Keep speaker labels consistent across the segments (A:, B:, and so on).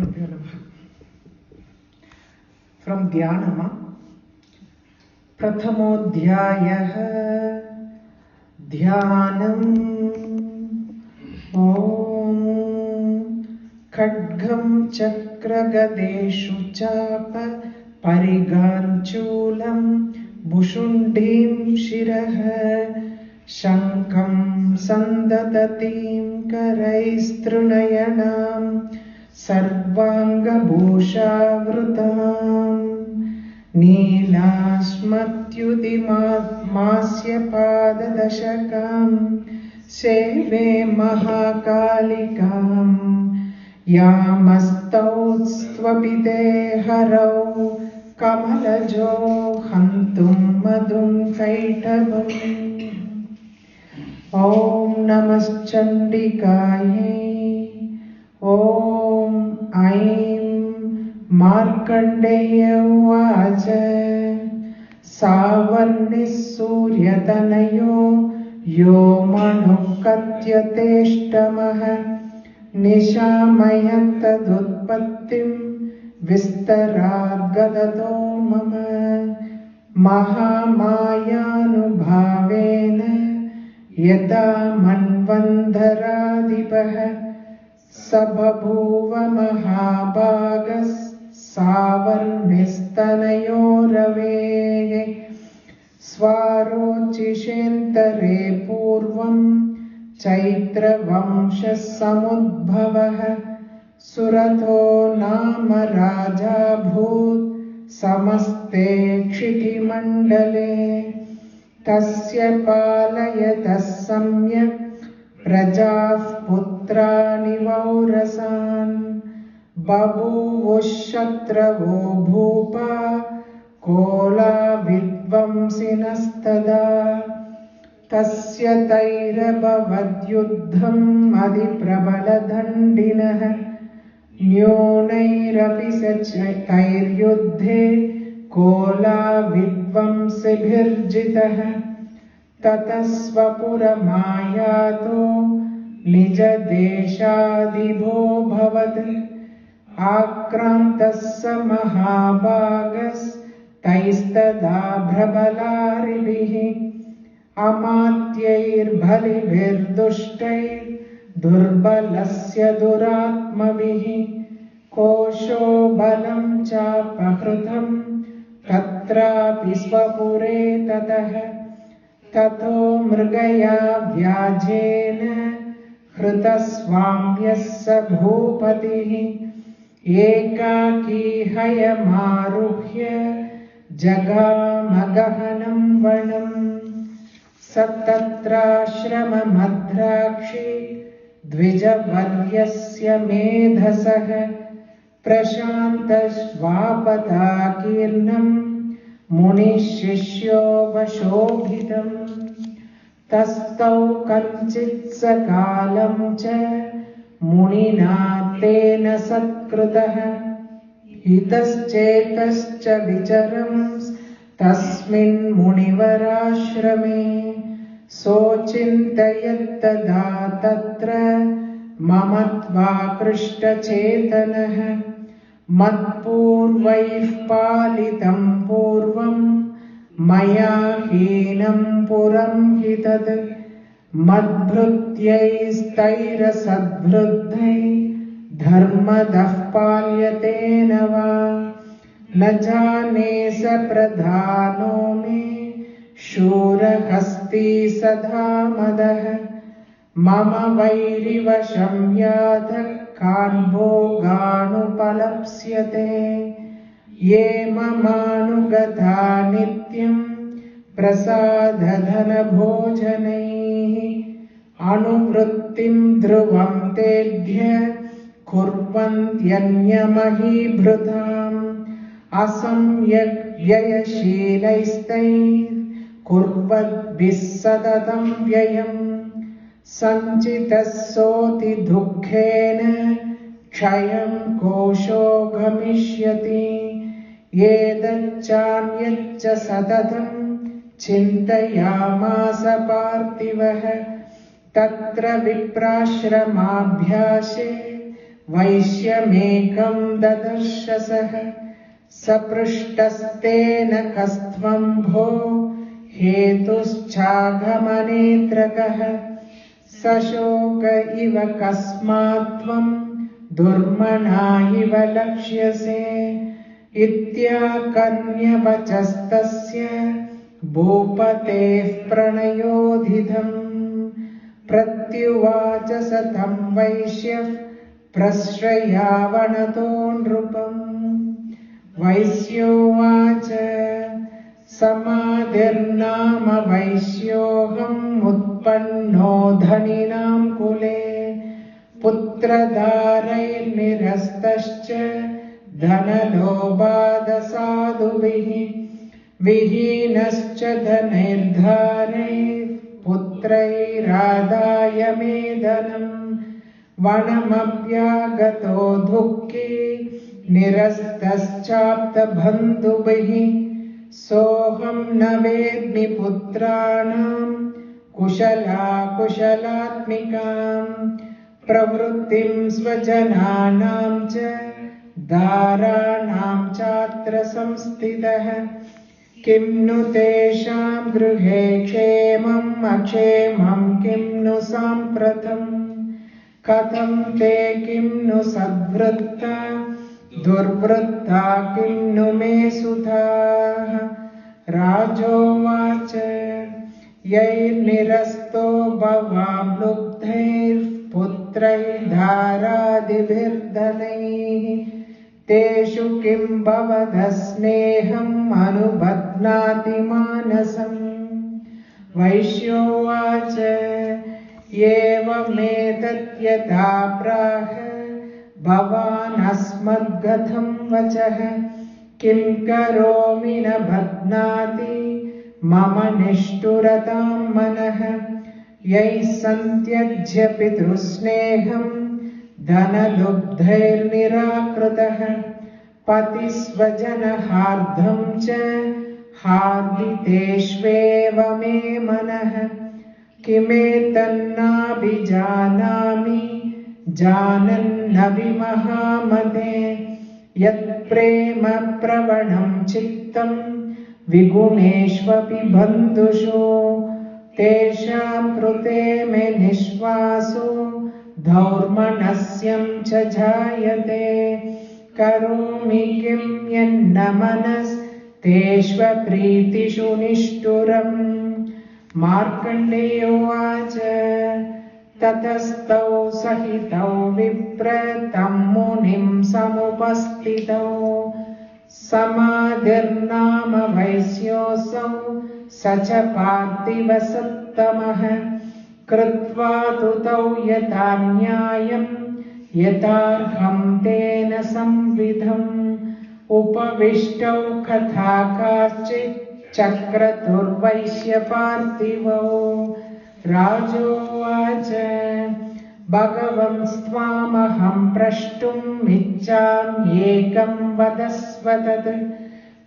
A: श्रीगुरुभ्यो नमः. From Dhyanama, प्रथमोऽध्यायः. ध्यानम्. ॐ खड्गं चक्रगदेषु चाप परिगाञ्चूलं भुषुण्डीं शिरः शङ्खं सन्ददतीं करैस्तृणयनां सर्वाङ्गभूषावृतां नीलाश्मत्युदिमास्यपाददशकां सेवे महाकालिकां यामस्तौस्त्वपिते हरौ कमलजो हन्तुं मधुं कैटभम्. ॐ नमश्चण्डिकायै. ॐ ऐं मार्कण्डेय उवाच. सावर्णिः सूर्यतनयो यो मनुकत्यतेष्टमः निशामयन्तदुत्पत्तिं विस्तराद्गदतो मम महामायानुभावेन यदा मन्वन्तराधिपः स बभूव महाभागः सावर्णिस्तनयो रवेः स्वारोचिषेन्तरे पूर्वं चैत्रवंशः समुद्भवः सुरथो नाम राजाभूत् समस्ते क्षितिमण्डले तस्य पालयतः सम्यक् प्रजाः पुत्राणि वौरसान् बभूवुः शत्रवो भूपा कोला विद्वंसिनस्तदा तस्य तैरभवद्युद्धम् अधिप्रबलदण्डिनः न्यूनैरपि स तैर्युद्धे कोला विद्वंसिभिर्जितः ततः स्वपुरमायातो निजदेशाधिपोऽभवत् आक्रान्तः स महाभागस्तैस्तदा प्रबलारिभिः अमात्यैर्बलिभिर्दुष्टैर्दुर्बलस्य दुरात्मभिः कोशो बलं चापहृतं तत्रापि स्वपुरे ततः ततो मृगया व्याजेन हृतस्वाम्यः स भूपतिः एकाकी हयमारुह्य जगामगहनं वनम् स तत्राश्रममद्राक्षे द्विजवर्यस्य मेधसः प्रशान्तश्वापदाकीर्णं मुनिशिष्योपशोभितं तस्थौ कञ्चित्सकालं च मुनिना तेन सत्कृतः हितश्चेतश्च विचरं तस्मिन् मुनिवराश्रमे सोचिन्तयत्तदा तत्र ममत्वाकृष्टचेतनः मत्पूर्वैः पालितं पूर्वं मया हीनं पुरं हि तद् मद्भृत्यैस्तैरसद्वृद्धैः धर्मदः पाल्यतेन वा न जाने स प्रधानो मे शूरहस्ती सदा मदः मम वैरिवशं यातः कान्भोगानुपलप्स्यते ये ममानुगता नित्यं प्रसादधनभोजनैः अनुवृत्तिं ध्रुवं तेभ्य कुर्वन्त्यन्यमहीभृताम् असम्यग् व्ययशीलैस्तैः कुर्वद्भिः सततं व्ययम् सञ्चितः सोऽति दुःखेन क्षयं कोशो गमिष्यति एतच्चान्यच्च सततं चिन्तयामास पार्थिवः तत्र विप्राश्रमाभ्यासे वैश्यमेकं ददर्शसः सपृष्टस्तेन कस्त्वं भो हेतुश्चागमनेत्रकः सशोक इव कस्मात्त्वं दुर्मना इव लक्ष्यसे इत्याकर्ण्यवचस्तस्य भूपतेः प्रणयोधितम् प्रत्युवाच स तं वैश्यः प्रश्रयावणतो नृपम् वैश्योवाच समाधिर्नाम वैश्योऽहम् उत्पन्नो धनिनां कुले पुत्रधारैर्निरस्तश्च धनलोभादसाधुभिः विहीनश्च धनैर्धारैः पुत्रैरादाय मे धनम् वनमव्यागतो दुःखी निरस्तश्चाप्तबन्धुभिः सोऽहं न वेद्मि पुत्राणां कुशलाकुशलात्मिकां प्रवृत्तिं स्वजनानां च दाराणां चात्र संस्थितः किं नु तेषां गृहे क्षेमम् अक्षेमं किं नु साम्प्रतम् कथं ते किं नु सद्वृत्ता दुर्वृत्ता किं नु मे सुताः राजोवाच यैर्निरस्तो भवां लुब्धैर्पुत्रैर्धारादिभिर्धनैः तेषु किं भवतः स्नेहम् अनुबध्नाति मानसम् वैश्योवाच एवमेतद्यथा प्राह भवान् अस्मद्गतं वचः किं करोमि न बध्नाति मम निष्ठुरतां मनः यैः सन्त्यज्य पितृस्नेहं धनलुब्धैर्निराकृतः पतिस्वजनहार्दं च हार्दितेष्वेव मे मनः किमेतन्नाभिजानामि जानन्नपि महामते यत्प्रेम प्रवणं चित्तं विगुणेष्वपि बन्धुषु तेषां कृते मे निःश्वासो धौर्मणस्यं च जायते करोमि किं यन्न मनस्तेष्वप्रीतिषु निष्ठुरम् मार्कण्डेयोवाच ततस्तौ सहितौ विप्र तं मुनिं समुपस्थितौ समाधिर्नाम वैश्योऽसौ स च पार्थिवसत्तमः कृत्वा तु तौ यथा न्यायं यथार्हं तेन संविधम् उपविष्टौ कथा काश्चित् चक्रतुर्वैश्यपार्थिवौ राजोवाच भगवंस्त्वामहं प्रष्टुम् इच्छाम्येकं वदस्व तत्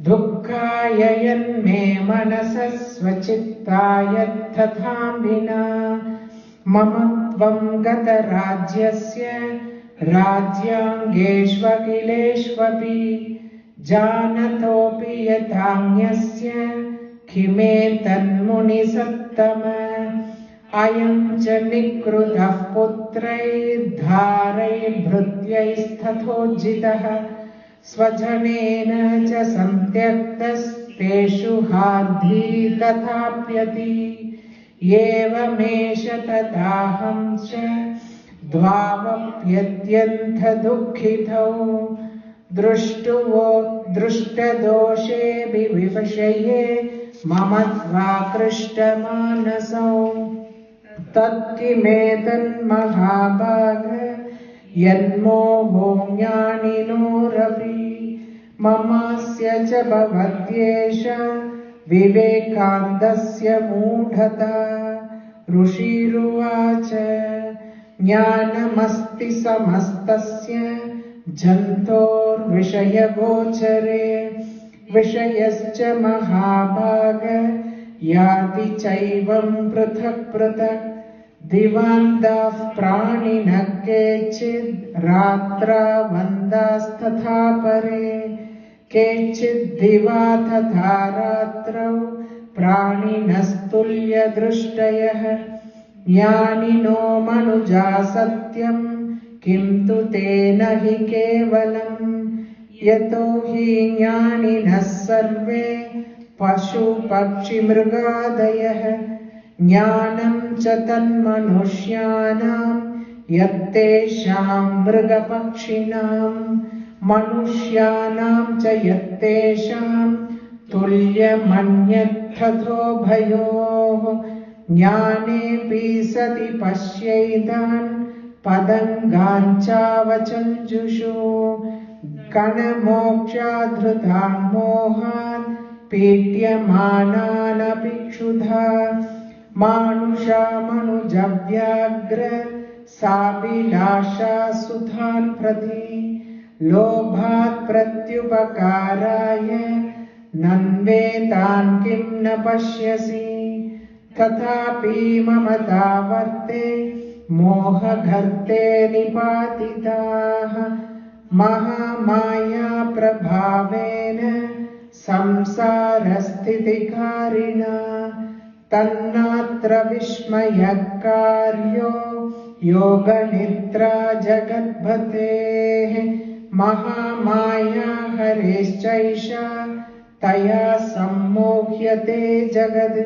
A: दुःखाय यन्मे मनसः स्वचित्ताय तथां विना मम त्वं गतराज्यस्य राज्याङ्गेष्वखिलेष्वपि जानतोऽपि यथान्यस्य किमेतन्मुनिसत्तम अयं च निकृतः पुत्रैर्धारैर्भृत्यैस्तथोज्जितः स्वजनेन च सन्त्यक्तस्तेषु हार्दी तथाप्यति एवमेष तथाहं च द्वावप्यत्यन्तदुःखितौ दृष्टदोषे विविषये मम त्वाकृष्टमानसौ तत्किमेतन्महाभाग यन्मोहो ज्ञानिनोरपि ममास्य च भवत्येष विवेकान्तस्य मूढता ऋषिरुवाच ज्ञानमस्ति समस्तस्य जन्तोर्विषयगोचरे विषयश्च महाभाग याति चैवं पृथक् पृथक् दिवान्दाः प्राणिनः केचिद् रात्रावन्दास्तथा परे केचिद्दिवा तथा रात्रौ प्राणिनस्तुल्यदृष्टयः ज्ञानिनो मनुजा सत्यम् किन्तु तेन हि केवलम् यतो हि ज्ञानिनः सर्वे पशुपक्षिमृगादयः ज्ञानं च तन्मनुष्याणां यत्तेषां मृगपक्षिणां मनुष्याणां च यत्तेषां तुल्यमन्यत्तथोभयोः ज्ञानेऽपि सति पश्यैतान् पदङ्गाञ्चावचञ्जुषु गणमोक्षाधृतान् मोहान् पीड्यमानानपि क्षुधा मानुषा मनुजव्याघ्र साभिलाषा सुधान् प्रति लोभात् प्रत्युपकाराय नन्वेतान् किं न पश्यसि तथापि ममता वर्ते मोहगर्ते निपातिताः महामाया प्रभावेन संसारस्थितिकारिणा तन्नात्र विस्मयकार्यो योगनिद्रा जगद्भतेः महामाया हरेश्चैषा तया सम्मोह्यते जगद्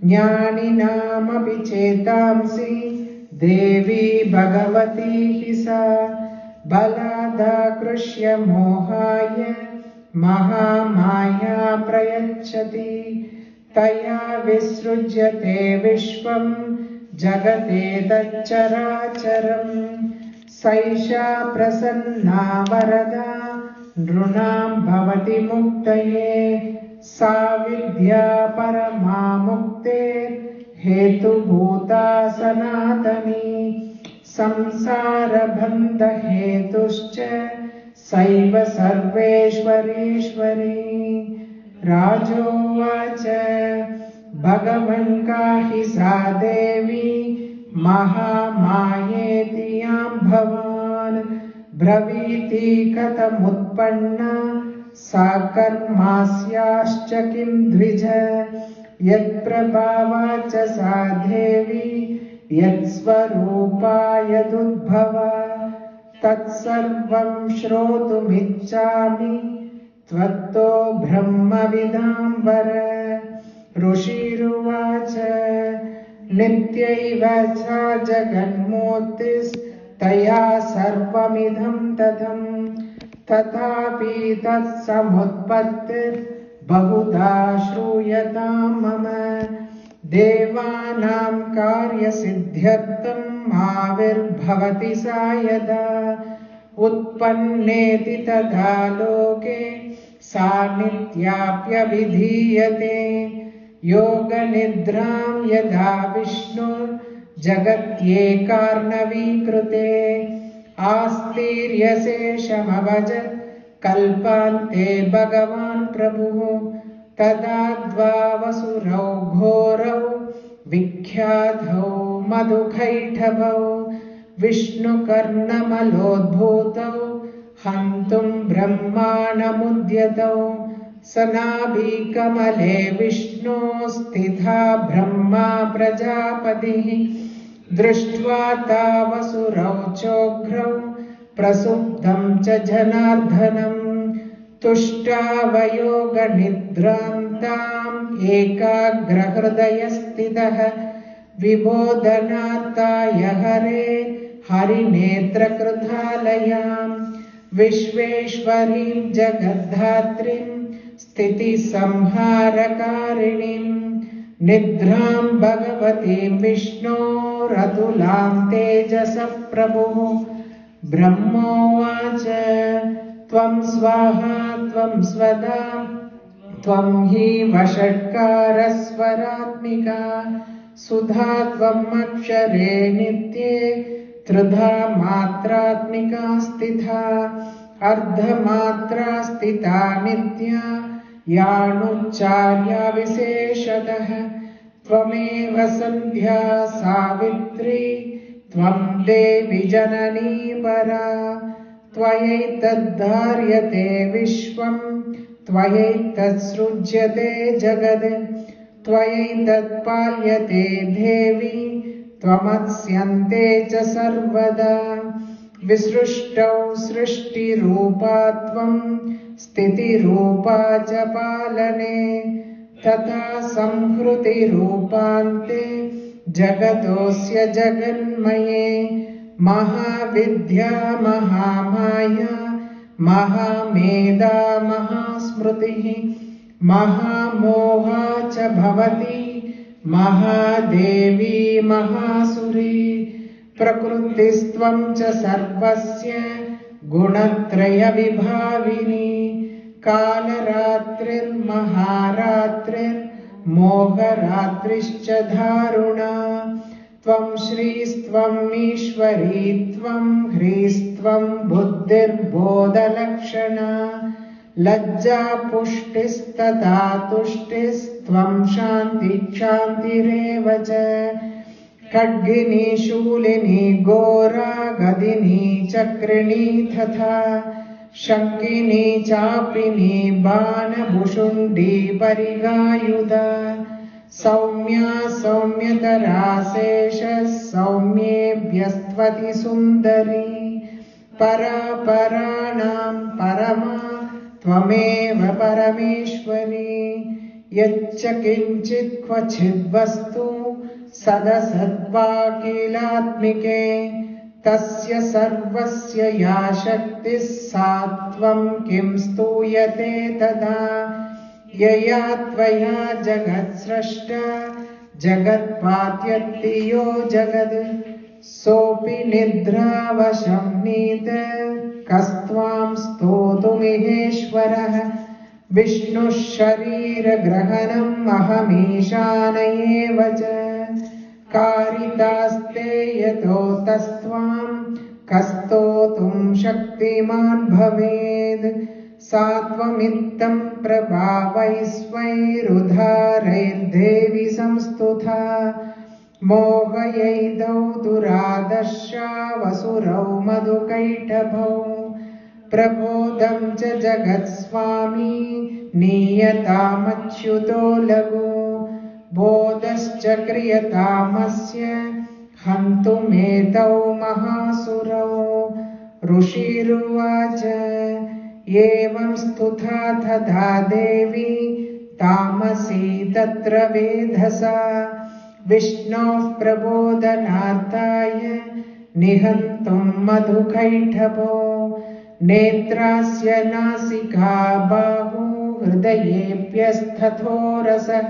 A: ज्ञानिनामपि चेतांसि देवी भगवती हि सा बलादाकृष्य मोहाय महामाया प्रयच्छति तया विसृज्यते विश्वं जगतेतच्चराचरम् सैषा प्रसन्ना वरदा नृणां भवति मुक्तये सा विद्या परमा मुक्तेर् हेतुभूता सनातनी संसारबन्धहेतुश्च सैव सर्वेश्वरेश्वरी राजोवाच भगवन् का हि सा देवी महामायेति यां भवान् ब्रवीति कथमुत्पन्ना सा कर्मास्याश्च किं द्विज यत्प्रभावा च सा देवी यत्स्वरूपा यदुद्भवा तत्सर्वं श्रोतुमिच्छामि त्वत्तो ब्रह्मविदाम्बर ऋषिरुवाच नित्यैव सा जगन्मूर्तिस्तया सर्वमिदं ततं तथापि तत्समुत्पत्तिर्बहुधा श्रूयतां मम देवानां कार्यसिद्ध्यर्थम् आविर्भवति सा यदा उत्पन्नेति तथा लोके सा नित्याप्यभिधीयते योगनिद्रां यदा विष्णुर्जगत्येकार्णवीकृते आस्तीर्यशेषमवज कल्पान्ते भगवान् प्रभुः तदा द्वावसुरौ घोरौ विख्यातौ मधुकैटभौ विष्णुकर्णमलोद्भूतौ हन्तुं ब्रह्माणमुद्यतौ सनाभिकमले विष्णो स्थिता ब्रह्मा प्रजापतिः दृष्ट्वा तावसुरौ चोग्रौ प्रसुप्तं च जनार्दनम् तुष्टावयोगनिद्रान्ताम् एकाग्रहृदयस्थितः विबोधनार्थाय हरे हरिनेत्रकृतालयाम् विश्वेश्वरीं जगद्धात्रीं स्थितिसंहारकारिणीं निद्रां भगवतीं विष्णोरतुलां तेजसः प्रभुः ब्रह्मोवाच त्वं स्वाहा त्वं स्वदा त्वं हि वषट्कारस्वरात्मिका सुधा त्वम् अक्षरे नित्ये त्रिधा मात्रात्मिका स्थिता अर्धमात्रा स्थिता नित्या यानुच्चार्या विशेषतः त्वमेव सन्ध्या सावित्री त्वं देवि जननी परा। त्वयैतद्धार्यते विश्वं त्वयैतत्सृज्यते जगत्। त्वयैतत्पाल्यते देवी त्वमत्स्यन्ते च सर्वदा। विसृष्टौ सृष्टिरूपा त्वं स्थितिरूपा च पालने। तथा संहृतिरूपान्ते जगतोऽस्य जगन्मये। महाविद्या महामाया महामेधा महास्मृतिः महामोहा च भवति महादेवी महासुरी। प्रकृतिस्त्वं च सर्वस्य गुणत्रयविभाविनी। कालरात्रिर्महारात्रिर्मोहरात्रिश्च दारुणा। त्वं श्रीस्त्वं ईश्वरी त्वं ह्रीस्त्वं बुद्धिर्बोधलक्षणा। लज्जा पुष्टिस्तथा तुष्टिस्त्वं शान्तिरेव च। खड्गिनी शूलिनी घोरा गदिनी चक्रिणी तथा। शङ्किनी चापिनी बाणभुषुण्डी परिगायुधा। सौम्या सौम्यतरा शेषः सौम्येभ्यस्त्वति सुन्दरी। परा पराणां परमा त्वमेव परमेश्वरी। यच्च किञ्चित् क्वचिद्वस्तु सदसद्वा किलात्मिके। तस्य सर्वस्य या शक्तिः सा त्वं किं स्तूयते तदा। यया त्वया जगत्सृष्टा जगत्पात्यत्ति यो जगत्। सोऽपि निद्रावशं नीत कस्त्वां स्तोतुमिहेश्वरः। विष्णुः शरीरग्रहणम् अहमीशान एव च। कारितास्ते यतोऽतस्त्वां कस्तोतुं शक्तिमान् भवेद्। सा त्वमित्थं प्रभावैश्वैरुधारैर्देवि संस्तुता। मोहयैदौ दुरादर्शावसुरौ मधुकैटभौ। प्रबोधं च जगत्स्वामी नीयतामच्युतो लघु। बोधश्च क्रियतामस्य हन्तुमेतौ महासुरौ। ऋषिरुवाच एवं स्तुता तथा देवी तामसी तत्र वेधसा। विष्णोः प्रबोधनार्थाय निहन्तुं मधुकैटभो। नेत्रास्य नासिका बाहु हृदयेऽप्यस्तथो रसः।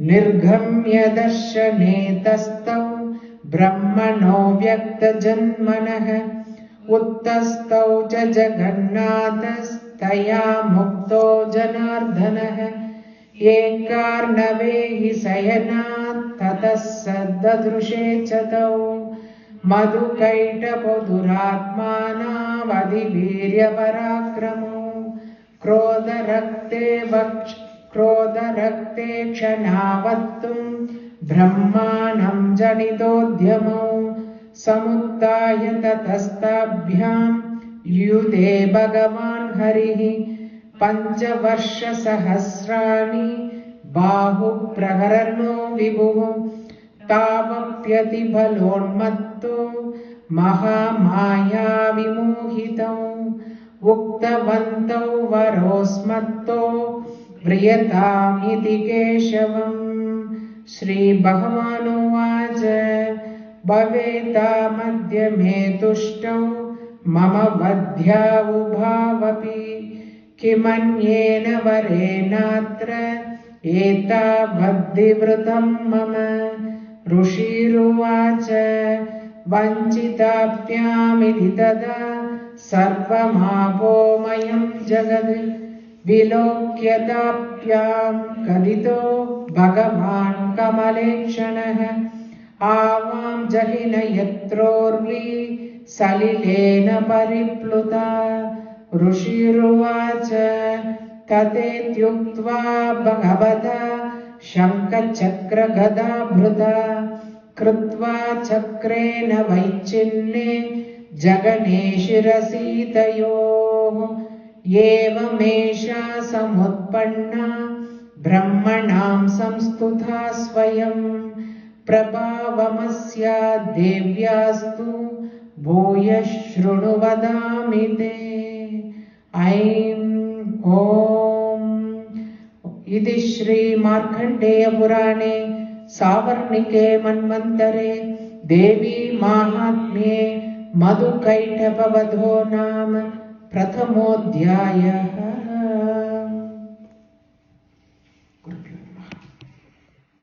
A: निर्गम्य दर्शने तस्थौ ब्रह्मणो व्यक्तजन्मनः। उत्तस्थौ च जगन्नाथस्तया मुक्तो जनार्दनः। एकार्णवे हि शयनात् ततः स ददृशे च तौ। मधुकैटभो दुरात्मानावधिवीर्यपराक्रमो। क्रोधरक्ते क्षणावत्तुं ब्रह्माणं जनितोद्यमौ। समुत्थाय ततस्ताभ्यां युधे भगवान् हरिः। 5 वर्षसहस्राणि बाहुप्रहरनो विभुः। तावप्यतिबलोन्मत्तो महामाया विमोहितौ। उक्तवन्तौ वरोऽस्मत्तो व्रियतामिति केशवम्। श्रीभगवानुवाच भवेतामद्य मे तुष्टौ मम वध्या उभावपि। किमन्येन वरेणात्र एतावद्विवृतं मम। ऋषिरुवाच वञ्चिताभ्यामिति तदा सर्वमापोमयं जगत्। विलोक्यताभ्यां कथितो भगवान् कमलेक्षणः। आवां जहिन यत्रोर्वी सलिलेन परिप्लुता। ऋषिरुवाच तथेत्युक्त्वा भगवता शङ्खचक्रगदाभृता कृत्वा चक्रेण वैचिन्ने जगने शिरसि तयोः। एवमेषा समुत्पन्ना ब्रह्मणां संस्तुता स्वयं प्रभावमस्या देव्यास्तु भूयः शृणु वदामि ते। ऐं ॐ इति श्रीमार्कण्डेयपुराणे सावर्णिके मन्वन्तरे देवी माहात्म्ये मधुकैटभवधो नाम प्रथमोऽध्यायः।